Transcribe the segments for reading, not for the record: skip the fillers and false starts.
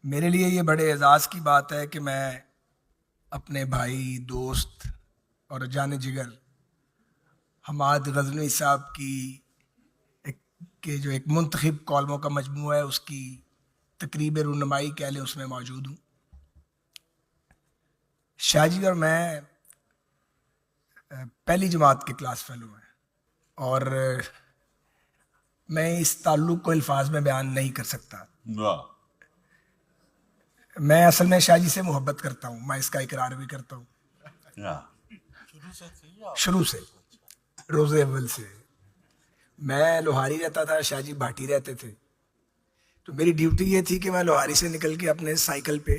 میرے لیے یہ بڑے اعزاز کی بات ہے کہ میں اپنے بھائی، دوست اور جان جگر حماد غزنوی صاحب کی جو ایک منتخب کالموں کا مجموعہ ہے اس کی تقریب رونمائی کہہ لیں اس میں موجود ہوں۔ شاہ جی اور میں پہلی جماعت کے کلاس فیلو ہیں اور میں اس تعلق کو الفاظ میں بیان نہیں کر سکتا۔ میں اصل میں شاہ جی سے محبت کرتا ہوں، میں اس کا اقرار بھی کرتا ہوں شروع سے، روز اول سے۔ میں لوہاری رہتا تھا، شاہ جی بھاٹی رہتے تھے، تو میری ڈیوٹی یہ تھی کہ میں لوہاری سے نکل کے اپنے سائیکل پہ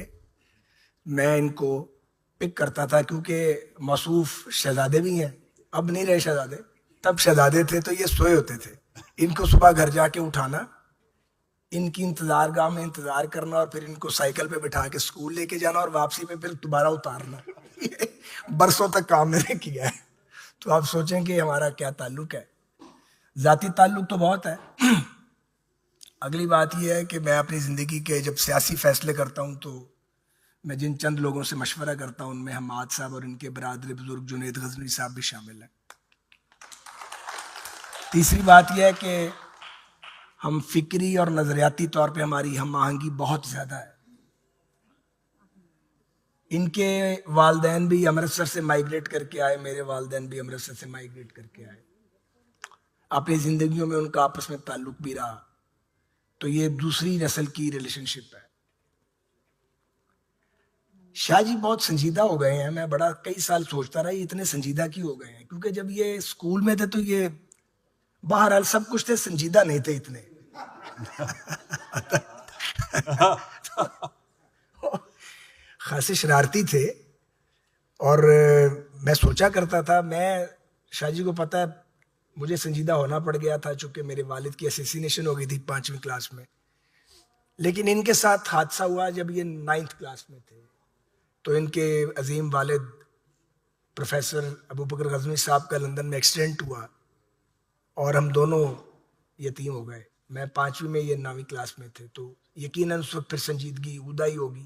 میں ان کو پک کرتا تھا، کیونکہ موصوف شہزادے بھی ہیں، اب نہیں رہے شہزادے، تب شہزادے تھے تو یہ سوئے ہوتے تھے۔ ان کو صبح گھر جا کے اٹھانا، ان کی انتظار گاہ میں انتظار کرنا اور پھر ان کو سائیکل پہ بٹھا کے اسکول لے کے جانا اور واپسی پہ پھر دوبارہ اتارنا۔ برسوں تک کام میں نے کیا ہے، تو آپ سوچیں کہ ہمارا کیا تعلق ہے۔ ذاتی تعلق تو بہت ہے۔ اگلی بات یہ ہے کہ میں اپنی زندگی کے جب سیاسی فیصلے کرتا ہوں تو میں جن چند لوگوں سے مشورہ کرتا ہوں ان میں حماد صاحب اور ان کے برادر بزرگ جنید غزنوی صاحب بھی شامل ہیں۔ تیسری بات یہ ہے کہ ہم فکری اور نظریاتی طور پہ ہماری ہم آہنگی بہت زیادہ ہے۔ ان کے والدین بھی امرتسر سے مائیگریٹ کر کے آئے، میرے والدین بھی امرتسر سے مائیگریٹ کر کے آئے، اپنی زندگیوں میں ان کا آپس میں تعلق بھی رہا، تو یہ دوسری نسل کی ریلیشن شپ ہے۔ شاہ جی بہت سنجیدہ ہو گئے ہیں، میں بڑا کئی سال سوچتا رہا یہ اتنے سنجیدہ کیوں ہو گئے ہیں، کیونکہ جب یہ اسکول میں تھے تو یہ بہرحال سب کچھ تھے، سنجیدہ نہیں تھے اتنے۔ خاصے شرارتی تھے اور میں سوچا کرتا تھا، میں شاہ جی کو پتہ ہے مجھے سنجیدہ ہونا پڑ گیا تھا چونکہ میرے والد کی اسیسینیشن ہو گئی تھی 5ویں کلاس میں، لیکن ان کے ساتھ حادثہ ہوا جب یہ 9th کلاس میں تھے، تو ان کے عظیم والد پروفیسر ابو بکر غزنوی صاحب کا لندن میں ایکسیڈنٹ ہوا اور ہم دونوں یتیم ہو گئے۔ میں 5ویں میں، یہ 9ویں کلاس میں تھے، تو یقیناً اس وقت پھر سنجیدگی ادائی ہوگی۔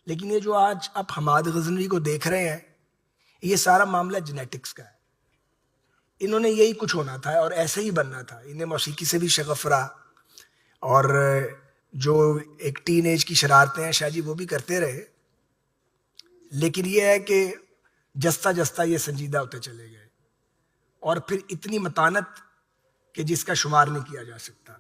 لیکن یہ جو آج اب حماد غزنوی کو دیکھ رہے ہیں، یہ سارا معاملہ جینیٹکس کا ہے۔ انہوں نے یہی کچھ ہونا تھا اور ایسے ہی بننا تھا۔ انہیں موسیقی سے بھی شغف رہا اور جو ایک ٹین ایج کی شرارتیں ہیں شاہ جی وہ بھی کرتے رہے، لیکن یہ ہے کہ جستا جستا یہ سنجیدہ ہوتے چلے گئے اور پھر اتنی متانت کہ جس کا شمار نہیں کیا جا سکتا۔